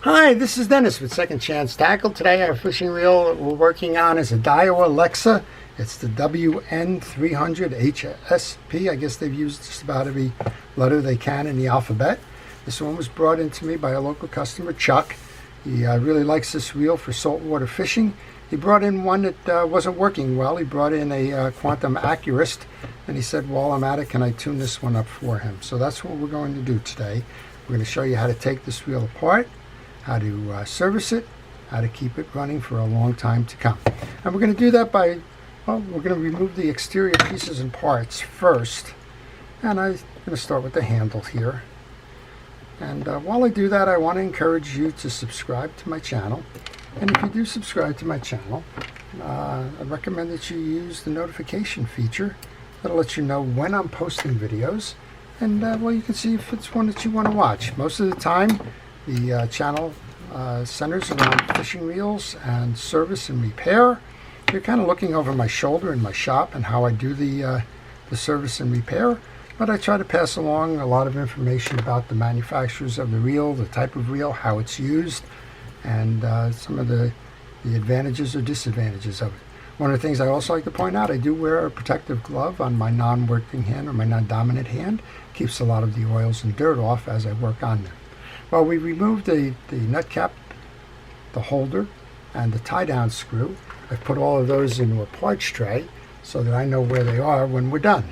Hi, this is Dennis with Second Chance Tackle. Today our fishing reel that we're working on is a Daiwa Lexa. It's the WN300HSP. I guess they've used just about every letter they can in the alphabet. This one was brought in to me by a local customer, Chuck. He really likes this reel for saltwater fishing. He brought in one that wasn't working well. He brought in a Quantum Accurist, and he said, while I'm at it, can I tune this one up for him? So that's what we're going to do today. We're going to show you how to take this reel apart, how to service it, how to keep it running for a long time to come. And we're going to do that by, well, we're going to remove the exterior pieces and parts first. And I'm going to start with the handle here. And while I do that, I want to encourage you to subscribe to my channel. And if you do subscribe to my channel, I recommend that you use the notification feature. That'll let you know when I'm posting videos. And well, you can see if it's one that you want to watch. Most of the time, the channel centers around fishing reels and service and repair. You're kind of looking over my shoulder in my shop and how I do the service and repair. But I try to pass along a lot of information about the manufacturers of the reel, the type of reel, how it's used, and some of the advantages or disadvantages of it. One of the things I also like to point out, I do wear a protective glove on my non-working hand or my non-dominant hand. Keeps a lot of the oils and dirt off as I work on them. Well, we removed the nut cap, the holder, and the tie-down screw. I've put all of those into a parts tray so that I know where they are when we're done.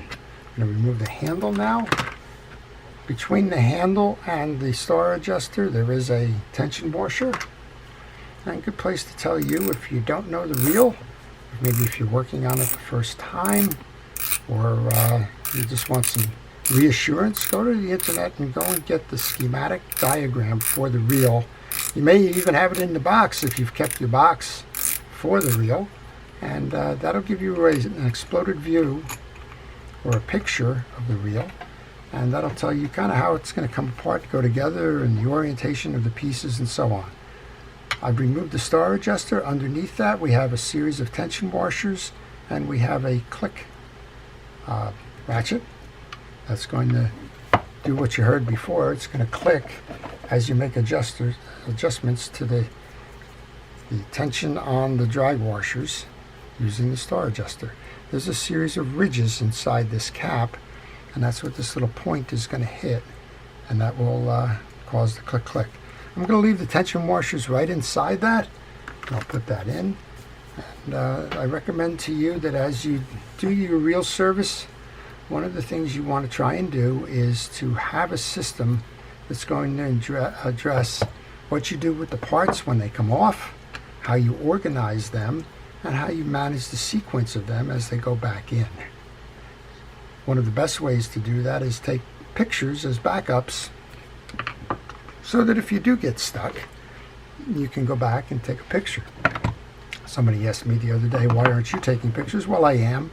I'm going to remove the handle now. Between the handle and the star adjuster, there is a tension washer. And a good place to tell you if you don't know the reel, maybe if you're working on it the first time, or you just want some reassurance, go to the internet and go and get the schematic diagram for the reel. You may even have it in the box if you've kept your box for the reel, and that'll give you an exploded view or a picture of the reel, and that'll tell you kind of how it's going to come apart, go together, and the orientation of the pieces and so on. I've removed the star adjuster. Underneath that we have a series of tension washers, and we have a click ratchet that's going to do what you heard before. It's going to click as you make adjustments to the tension on the drag washers using the star adjuster. There's a series of ridges inside this cap, and that's what this little point is going to hit, and that will cause the click click. I'm going to leave the tension washers right inside that. I'll put that in, and I recommend to you that as you do your reel service, one of the things you want to try and do is to have a system that's going to address what you do with the parts when they come off, how you organize them, and how you manage the sequence of them as they go back in. One of the best ways to do that is take pictures as backups, so that if you do get stuck, you can go back and take a picture. Somebody asked me the other day, why aren't you taking pictures? Well, I am.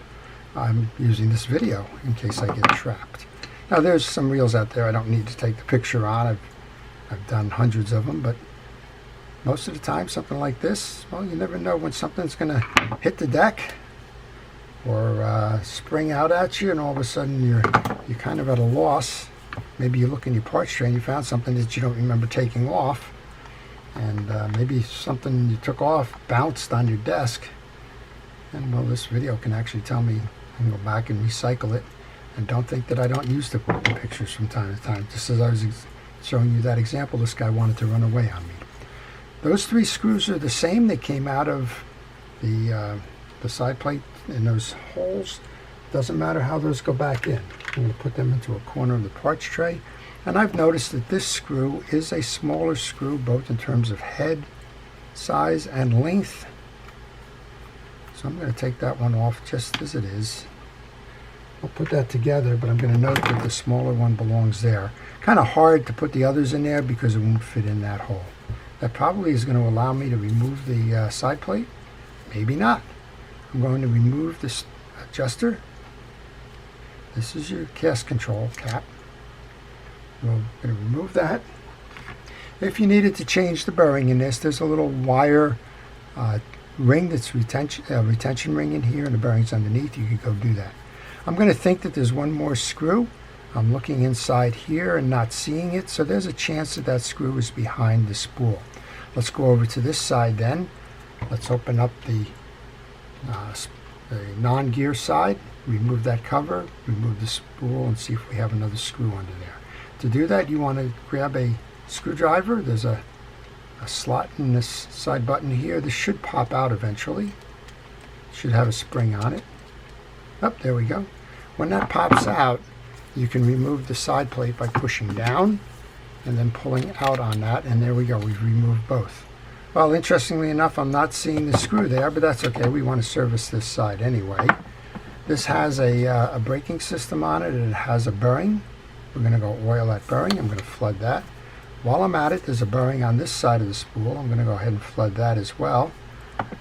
I'm using this video in case I get trapped. Now, there's some reels out there I don't need to take the picture on. I've done hundreds of them, but most of the time, something like this, well, you never know when something's going to hit the deck or spring out at you, and all of a sudden you're kind of at a loss. Maybe you look in your parts tray and you found something that you don't remember taking off, and maybe something you took off bounced on your desk. And well, this video can actually tell me. I can go back and recycle it. And don't think that I don't use the pictures from time to time. Just as I was showing you that example, this guy wanted to run away on me. Those three screws are the same. They came out of the side plate in those holes. Doesn't matter how those go back in. I'm going to put them into a corner of the parts tray. And I've noticed that this screw is a smaller screw, both in terms of head size and length. So I'm going to take that one off just as it is. I'll put that together, but I'm going to note that the smaller one belongs there. Kind of hard to put the others in there because it won't fit in that hole. That probably is going to allow me to remove the side plate. Maybe not. I'm going to remove this adjuster. This is your cast control cap. We're going to remove that. If you needed to change the bearing in this, there's a little wire ring that's retention ring in here, and the bearing's underneath. You could go do that. I'm going to think that there's one more screw. I'm looking inside here and not seeing it, so there's a chance that that screw is behind the spool. Let's go over to this side then. Let's open up the non-gear side, remove that cover, remove the spool, and see if we have another screw under there. To do that, you want to grab a screwdriver. There's a slot in this side button here. This should pop out eventually. It should have a spring on it. Oh, there we go. When that pops out, you can remove the side plate by pushing down and then pulling out on that, and there we go. We've removed both. Well, interestingly enough, I'm not seeing the screw there, but that's okay. We want to service this side anyway. This has a braking system on it, and it has a bearing. We're going to go oil that bearing. I'm going to flood that. While I'm at it, there's a bearing on this side of the spool. I'm going to go ahead and flood that as well.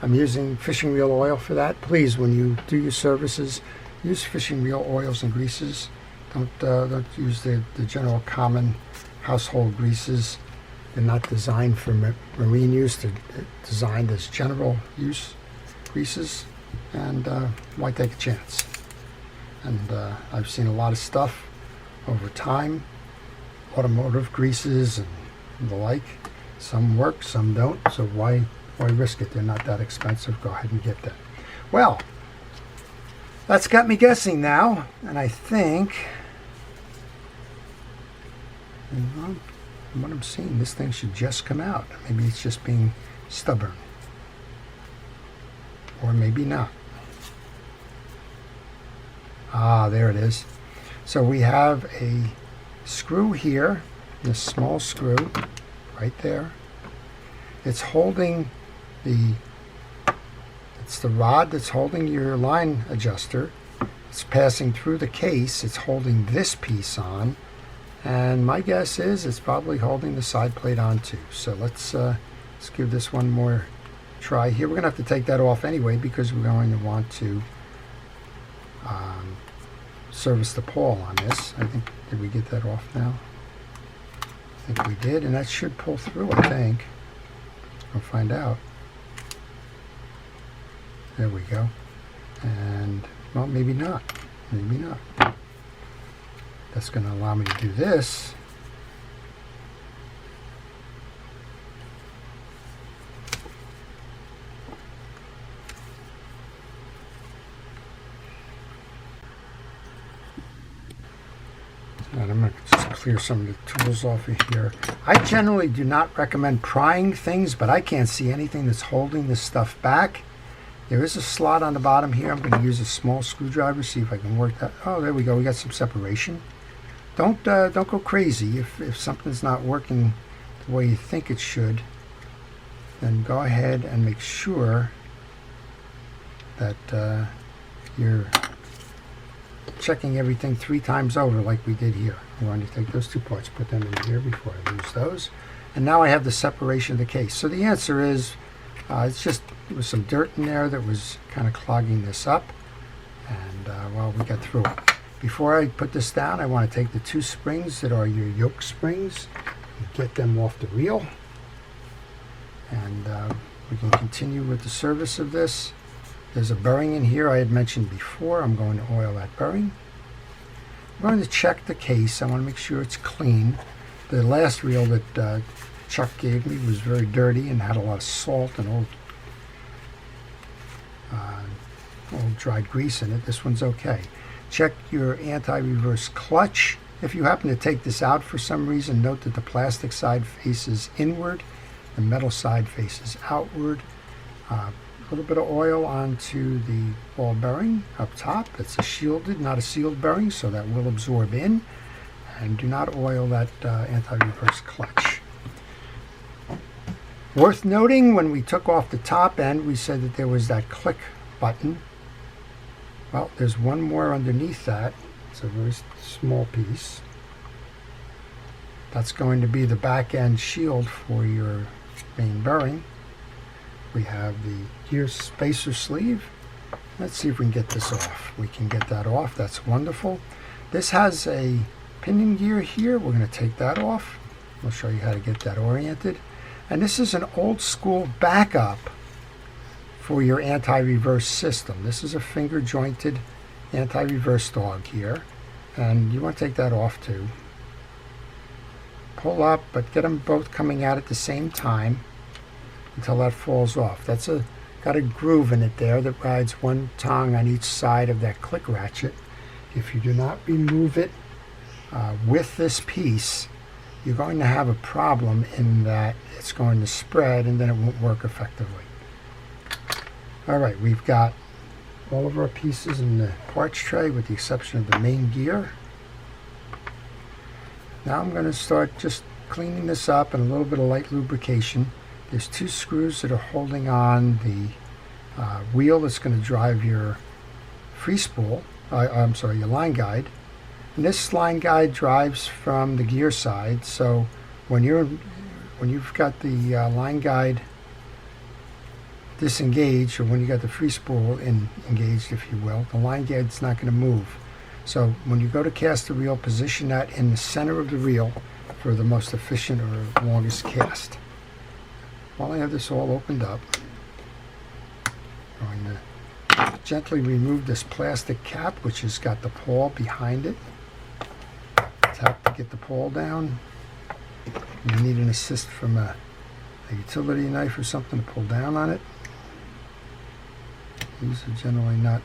I'm using fishing reel oil for that. Please, when you do your services, use fishing reel oils and greases. Don't use the general common household greases. They're not designed for marine use. They're designed as general use greases. And why take a chance? And I've seen a lot of stuff over time, automotive greases and the like. Some work, some don't. So why risk it? They're not that expensive. Go ahead and get them. Well, that's got me guessing now, and I think, from what I'm seeing, this thing should just come out. Maybe it's just being stubborn, or maybe not. Ah, there it is. So we have a screw here, this small screw right there. It's holding it's the rod that's holding your line adjuster. It's passing through the case. It's holding this piece on, and my guess is it's probably holding the side plate on too. So let's give this one more try here. We're gonna have to take that off anyway because we're going to want to service the pawl on this. I think, did we get that off now? I think we did, and that should pull through, I think. We'll find out. There we go. And, well, maybe not. Maybe not. That's going to allow me to do this. And I'm going to just clear some of the tools off of here. I generally do not recommend prying things, but I can't see anything that's holding this stuff back. There is a slot on the bottom here. I'm going to use a small screwdriver, see if I can work that. Oh, there we go. We got some separation. Don't go crazy. If something's not working the way you think it should, then go ahead and make sure that you're checking everything 3 times over like we did here. I'm going to take those 2 parts, put them in here before I lose those. And now I have the separation of the case. So the answer is, there was some dirt in there that was kind of clogging this up. And, well, we got through it. Before I put this down, I want to take the 2 springs that are your yoke springs and get them off the reel. And we can continue with the service of this. There's a bearing in here I had mentioned before. I'm going to oil that bearing. I'm going to check the case. I want to make sure it's clean. The last reel that Chuck gave me was very dirty and had a lot of salt and old dried grease in it. This one's okay. Check your anti-reverse clutch. If you happen to take this out for some reason, note that the plastic side faces inward, the metal side faces outward. A little bit of oil onto the ball bearing up top. It's a shielded, not a sealed bearing, so that will absorb in. And do not oil that anti-reverse clutch. Worth noting, when we took off the top end, we said that there was that click button. Well, there's one more underneath that. It's a very small piece. That's going to be the back end shield for your main bearing. We have the gear spacer sleeve. Let's see if we can get this off. We can get that off. That's wonderful. This has a pinion gear here. We're going to take that off. I'll show you how to get that oriented. And this is an old school backup for your anti-reverse system. This is a finger jointed anti-reverse dog here. and you want to take that off too. Pull up, but get them both coming out at the same time until that falls off. That's got a groove in it there that rides one tongue on each side of that click ratchet. If you do not remove it with this piece, you're going to have a problem in that it's going to spread and then it won't work effectively. Alright, we've got all of our pieces in the parts tray with the exception of the main gear. Now I'm going to start just cleaning this up and a little bit of light lubrication. There's two screws that are holding on the wheel that's going to drive your free spool, your line guide. And this line guide drives from the gear side, so when you've got the line guide disengaged, or when you got the free spool engaged, if you will, the line guide's not going to move. So when you go to cast the reel, position that in the center of the reel for the most efficient or longest cast. While I have this all opened up, I'm going to gently remove this plastic cap, which has got the pawl behind it. Tap to get the pawl down. You need an assist from a utility knife or something to pull down on it. These are generally not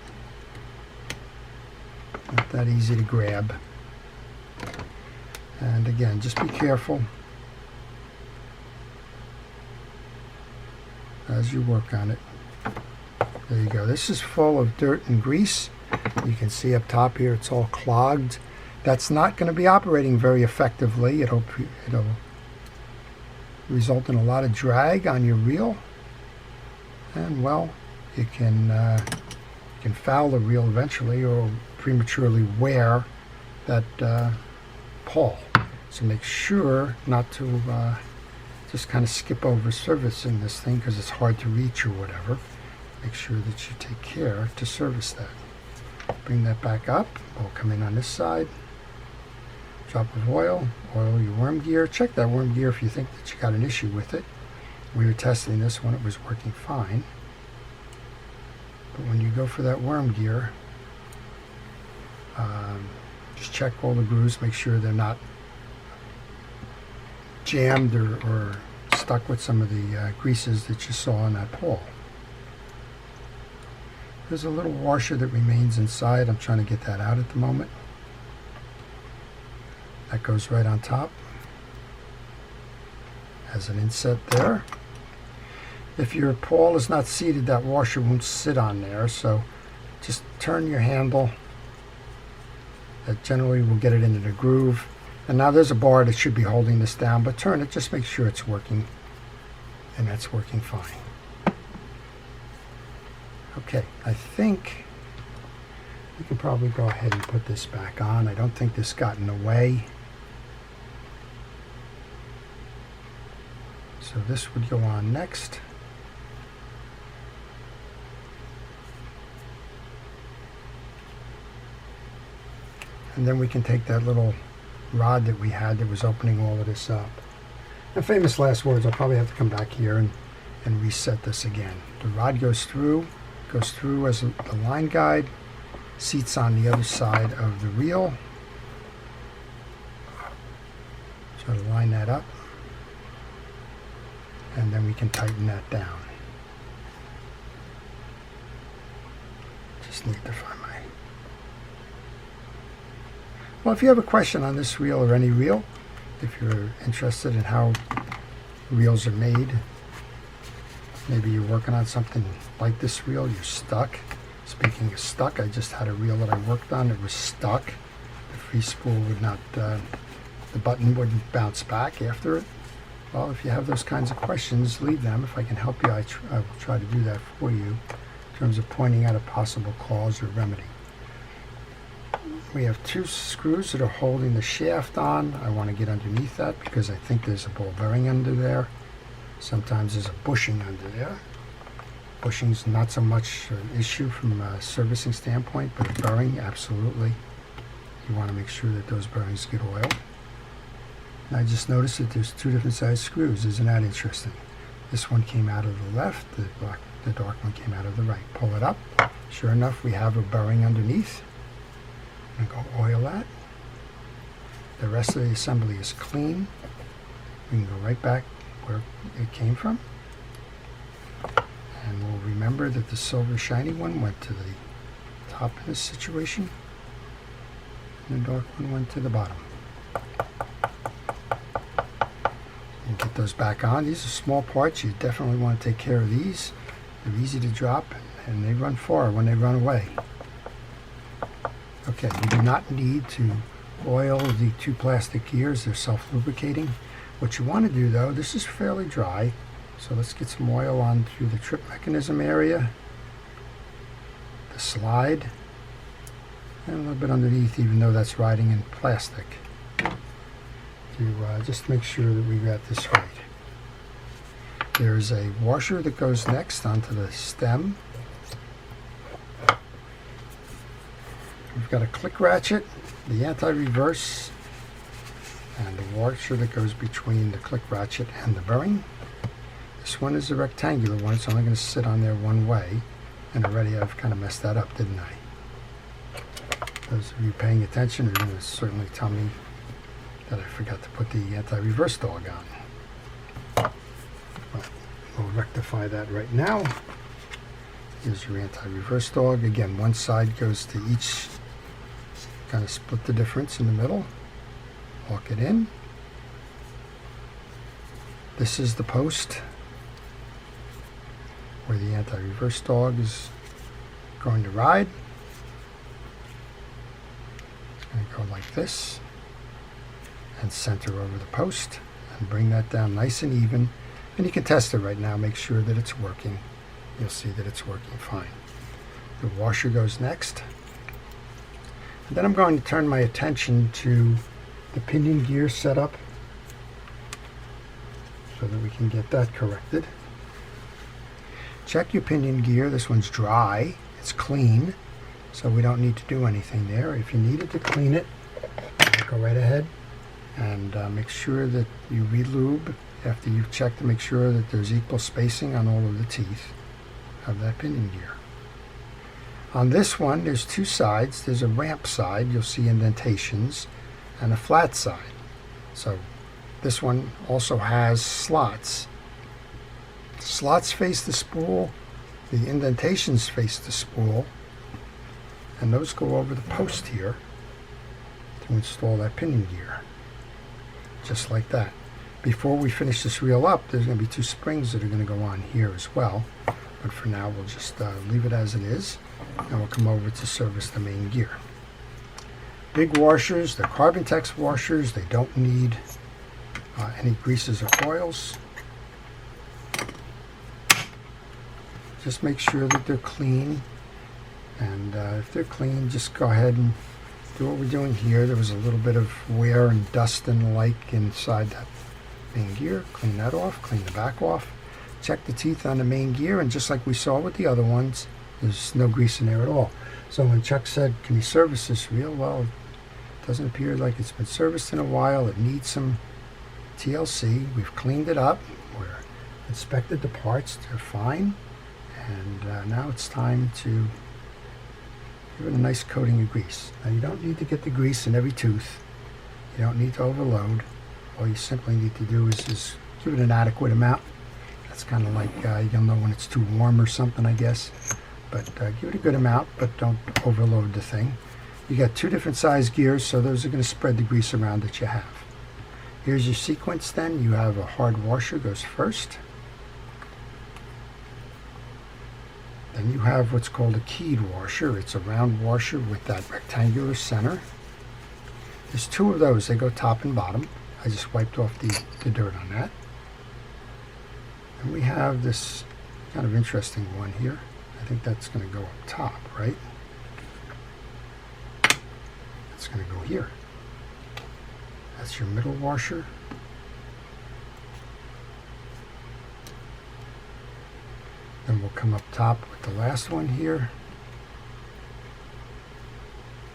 that easy to grab. And again, just be careful as you work on it. There you go. This is full of dirt and grease. You can see up top here it's all clogged. That's not going to be operating very effectively. It'll result in a lot of drag on your reel, and well, you can foul the reel eventually or prematurely wear that pawl. So make sure not to just kind of skip over servicing this thing because it's hard to reach or whatever. Make sure that you take care to service that. Bring that back up. We'll come in on this side. Drop of oil your worm gear. Check that worm gear if you think that you got an issue with it. We were testing this when it was working fine. But when you go for that worm gear, just check all the grooves, make sure they're not jammed or stuck with some of the greases that you saw on that pawl. There's a little washer that remains inside. I'm trying to get that out at the moment. That goes right on top. Has an inset there. If your pawl is not seated, that washer won't sit on there, so just turn your handle. That generally will get it into the groove. And now there's a bar that should be holding this down, but turn it, just make sure it's working. And that's working fine. Okay, I think we can probably go ahead and put this back on. I don't think this got in the way. So this would go on next. And then we can take that little rod that we had that was opening all of this up. And famous last words, I'll probably have to come back here and reset this again. The rod goes through as the line guide, seats on the other side of the reel. Try to line that up. And then we can tighten that down. Just need to find my... Well, if you have a question on this reel or any reel, if you're interested in how reels are made, maybe you're working on something like this reel, you're stuck. Speaking of stuck, I just had a reel that I worked on that was stuck. The free spool would not, the button wouldn't bounce back after it. Well, if you have those kinds of questions, leave them. If I can help you, I will try to do that for you in terms of pointing out a possible cause or remedy. We have two screws that are holding the shaft on. I want to get underneath that because I think there's a ball bearing under there. Sometimes there's a bushing under there. Bushing's not so much an issue from a servicing standpoint, but a bearing, absolutely. You want to make sure that those bearings get oiled. And I just noticed that there's two different size screws. Isn't that interesting? This one came out of the left, the dark one came out of the right. Pull it up. Sure enough, we have a bearing underneath. I'm going to go oil that. The rest of the assembly is clean. We can go right back where it came from. And we'll remember that the silver shiny one went to the top in this situation, and the dark one went to the bottom. And get those back on. These are small parts. You definitely want to take care of these. They're easy to drop, and they run far when they run away. Okay, you do not need to oil the two plastic gears. They're self-lubricating. What you want to do, though, this is fairly dry, so let's get some oil on through the trip mechanism area, the slide, and a little bit underneath, even though that's riding in plastic, to just make sure that we got this right. There's a washer that goes next onto the stem. We've got a click ratchet, the anti-reverse, and the washer that goes between the click ratchet and the bearing. This one is a rectangular one. It's only going to sit on there one way, and already I've kind of messed that up, didn't I? Those of you paying attention are going to certainly tell me that I forgot to put the anti-reverse dog on. But we'll rectify that right now. Here's your anti-reverse dog. Again, one side goes to each, kind of split the difference in the middle. Lock it in. This is the post where the anti-reverse dog is going to ride. It's going to go like this and center over the post and bring that down nice and even. And you can test it right now, make sure that it's working. You'll see that it's working fine. The washer goes next. And then I'm going to turn my attention to the pinion gear setup so that we can get that corrected. Check your pinion gear. This one's dry. It's clean, so we don't need to do anything there. If you needed to clean it, go right ahead and make sure that you re-lube after you've checked to make sure that there's equal spacing on all of the teeth of that pinion gear. On this one, there's two sides. There's a ramp side, you'll see indentations, and a flat side. So this one also has slots. The slots face the spool, the indentations face the spool, and those go over the post here to install that pinion gear. Just like that. Before we finish this reel up, there's going to be two springs that are going to go on here as well. But for now, we'll just leave it as it is, and we'll come over to service the main gear. Big washers, they're Carbon-Tex washers. They don't need any greases or oils. Just make sure that they're clean, and if they're clean, just go ahead and do what we're doing here. There was a little bit of wear and dust and the like inside that main gear. Clean that off, clean the back off. Check the teeth on the main gear, and just like we saw with the other ones, there's no grease in there at all. So when Chuck said, can you service this reel? Well, it doesn't appear like it's been serviced in a while. It needs some TLC. We've cleaned it up. We've inspected the parts. They're fine. And now it's time to give it a nice coating of grease. Now you don't need to get the grease in every tooth. You don't need to overload. All you simply need to do is just give it an adequate amount. That's kind of like, you'll know when it's too warm or something, I guess. But give it a good amount, but don't overload the thing. You got two different size gears, so those are going to spread the grease around that you have. Here's your sequence then. You have a hard washer goes first. Then you have what's called a keyed washer. It's a round washer with that rectangular center. There's two of those. They go top and bottom. I just wiped off the dirt on that. And we have this kind of interesting one here. I think that's going to go up top, right? It's going to go here. That's your middle washer. Then we'll come up top with the last one here.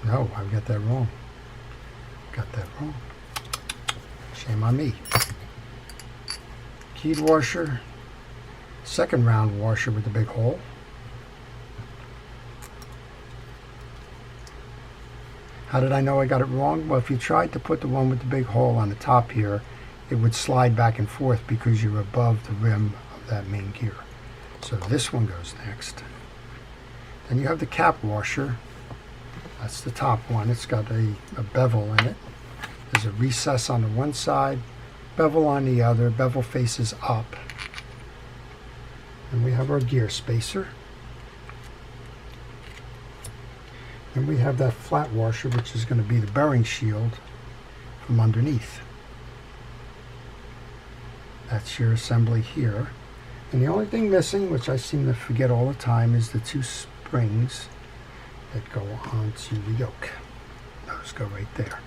No, I've got that wrong. Got that wrong. Shame on me. Keyed washer. Second round washer with the big hole. How did I know I got it wrong? Well, if you tried to put the one with the big hole on the top here, it would slide back and forth because you're above the rim of that main gear. So this one goes next. Then you have the cap washer. That's the top one. It's got a bevel in it. There's a recess on the one side, bevel on the other. Bevel faces up. And we have our gear spacer. And we have that flat washer, which is going to be the bearing shield from underneath. That's your assembly here. And the only thing missing, which I seem to forget all the time, is the two springs that go onto the yoke. Those go right there.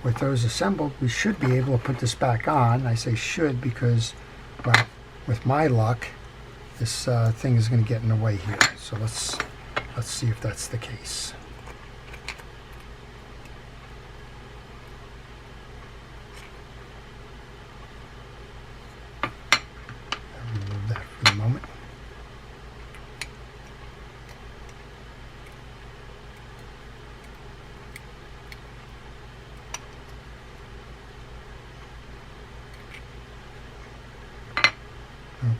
With those assembled, we should be able to put this back on. I say should because, well, with my luck, this thing is going to get in the way here. So let's see if that's the case. I'll remove that for the moment.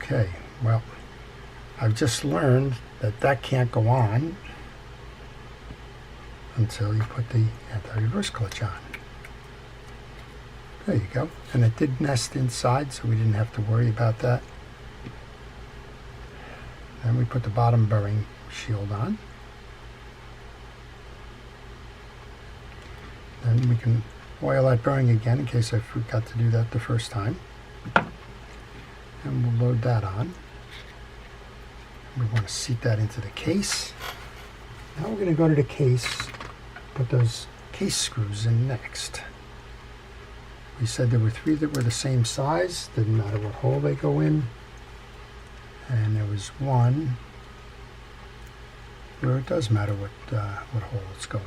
Okay, well, I've just learned that that can't go on until you put the anti-reverse clutch on. There you go. And it did nest inside, so we didn't have to worry about that. Then we put the bottom bearing shield on. Then we can oil that bearing again in case I forgot to do that the first time. And we'll load that on. We want to seat that into the case. Now we're going to go to the case, put those case screws in next. We said there were 3 that were the same size, didn't matter what hole they go in. And there was 1 where it does matter what hole it's going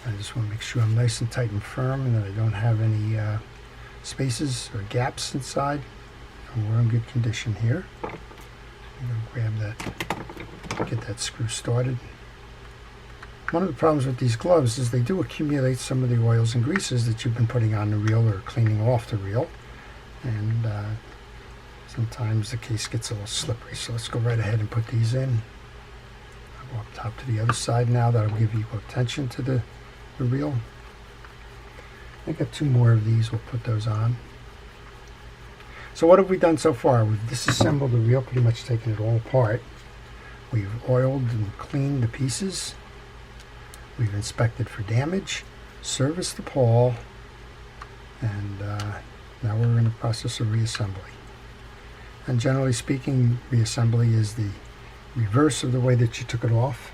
in. I just want to make sure I'm nice and tight and firm and that I don't have any spaces or gaps inside. And we're in good condition here. I'm going to grab that, get that screw started. One of the problems with these gloves is they do accumulate some of the oils and greases that you've been putting on the reel or cleaning off the reel. And sometimes the case gets a little slippery. So let's go right ahead and put these in. I'll go up top to the other side now. That'll give equal tension to the reel. I got 2 more of these. We'll put those on. So what have we done so far? We've disassembled the reel, pretty much taken it all apart. We've oiled and cleaned the pieces. We've inspected for damage, serviced the pawl, and now we're in the process of reassembly. And generally speaking, reassembly is the reverse of the way that you took it off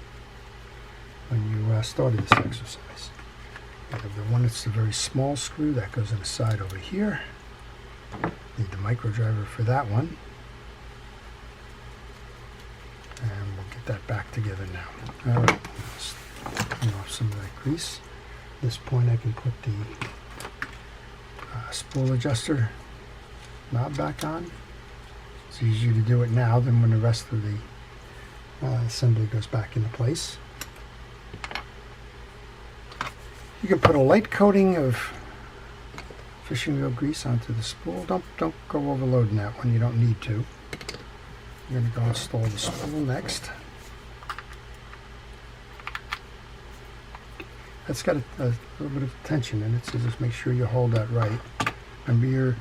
when you started this exercise. We have the one that's the very small screw that goes in the side over here. Need the micro driver for that one. And we'll get that back together now. All right, let's clean off some of that grease. At this point I can put the spool adjuster knob back on. It's easier to do it now than when the rest of the assembly goes back into place. You can put a light coating of fishing wheel grease onto the spool. Don't go overloading that one. You don't need to. I'm going to go install the spool next. That's got a little bit of tension in it, so just make sure you hold that right. Remember your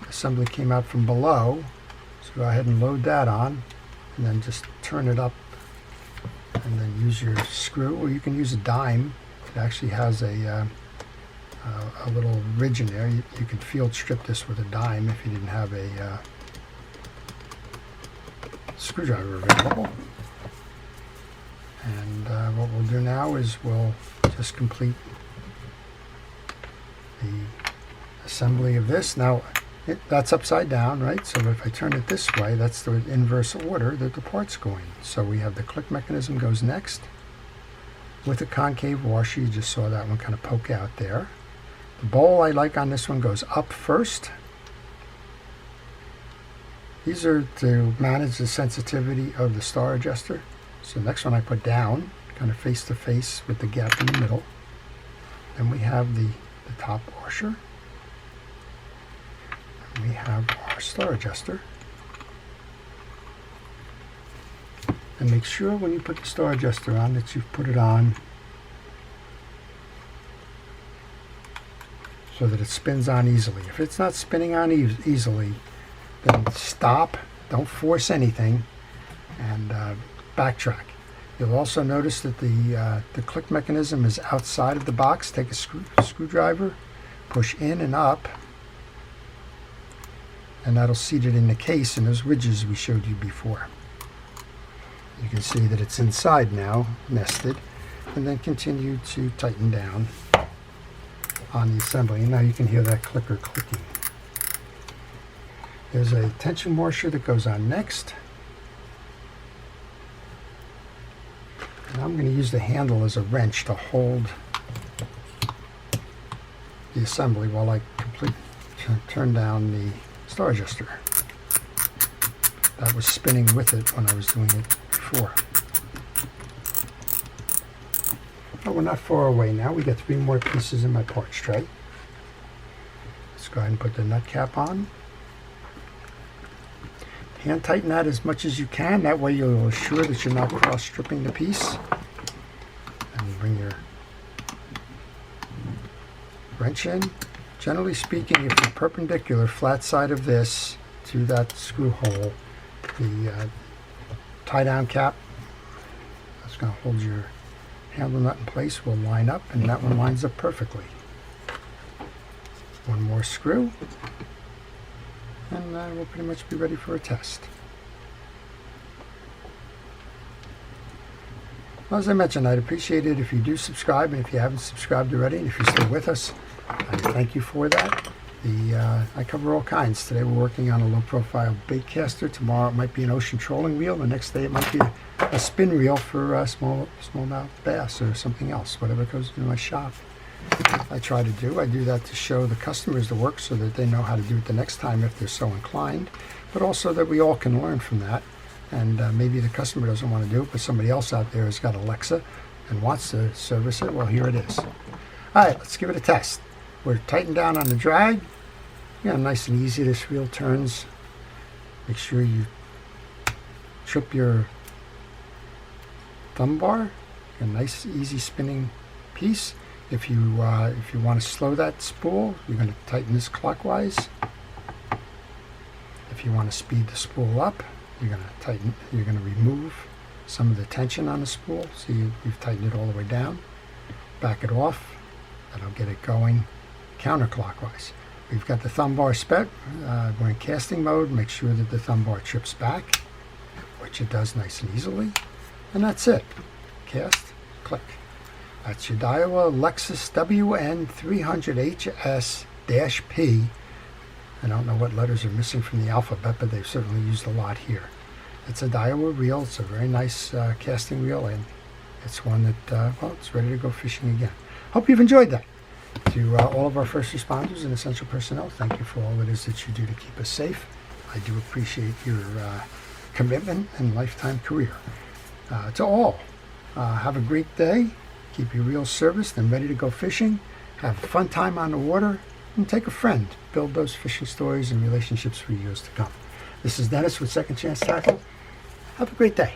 assembly came out from below, so go ahead and load that on, and then just turn it up, and then use your screw, or you can use a dime. It actually has a little ridge in there. You could field strip this with a dime if you didn't have a screwdriver available. And what we'll do now is we'll just complete the assembly of this. Now that's upside down, right? So if I turn it this way, that's the inverse order that the parts go in. So we have the click mechanism goes next. With the concave washer, you just saw that one kind of poke out there. The bowl I like on this one goes up first. These are to manage the sensitivity of the star adjuster. So the next one I put down kind of face to face with the gap in the middle. Then we have the top washer. And we have our star adjuster. And make sure when you put the star adjuster on that you've put it on so that it spins on easily. If it's not spinning on easily, then stop, don't force anything, and backtrack. You'll also notice that the click mechanism is outside of the box. Take a screwdriver, push in and up, and that'll seat it in the case in those ridges we showed you before. You can see that it's inside now, nested, and then continue to tighten down on the assembly. And now you can hear that clicker clicking. There's a tension washer that goes on next. And I'm going to use the handle as a wrench to hold the assembly while I turn down the star adjuster. That was spinning with it when I was doing it before. But we're not far away now. We got 3 more pieces in my parts tray. Let's go ahead and put the nut cap on. Hand tighten that as much as you can. That way you'll assure that you're not cross-stripping the piece. And bring your wrench in. Generally speaking, if you're perpendicular, flat side of this to that screw hole, the tie-down cap that's going to hold your handle nut in place will line up, and that one lines up perfectly. One more screw, and we'll pretty much be ready for a test. Well, as I mentioned, I'd appreciate it if you do subscribe, and if you haven't subscribed already, and if you're still with us, I thank you for that. I cover all kinds. Today we're working on a low-profile bait caster. Tomorrow it might be an ocean trolling reel. The next day it might be a spin reel for smallmouth bass or something else, whatever goes in my shop. I do that to show the customers the work so that they know how to do it the next time if they're so inclined, but also that we all can learn from that. And maybe the customer doesn't want to do it, but somebody else out there has got a Lexa and wants to service it. Well, here it is. All right, let's give it a test. We're tightened down on the drag. Yeah, nice and easy. This reel turns. Make sure you trip your thumb bar. A nice, easy spinning piece. If you want to slow that spool, you're going to tighten this clockwise. If you want to speed the spool up, you're going to tighten. You're going to remove some of the tension on the spool. So you've tightened it all the way down. Back it off. That'll get it going counterclockwise. We've got the thumb bar spet. We're in casting mode. Make sure that the thumb bar trips back, which it does nice and easily. And that's it. Cast, click. That's your Daiwa Lexa WM 300HS-P. I don't know what letters are missing from the alphabet, but they've certainly used a lot here. It's a Daiwa reel. It's a very nice casting reel, and it's one that, well, it's ready to go fishing again. Hope you've enjoyed that. To all of our first responders and essential personnel, thank you for all it is that you do to keep us safe. I do appreciate your commitment and lifetime career. To all, have a great day. Keep your reels serviced and ready to go fishing. Have a fun time on the water, and take a friend. Build those fishing stories and relationships for years to come. This is Dennis with Second Chance Tackle. Have a great day.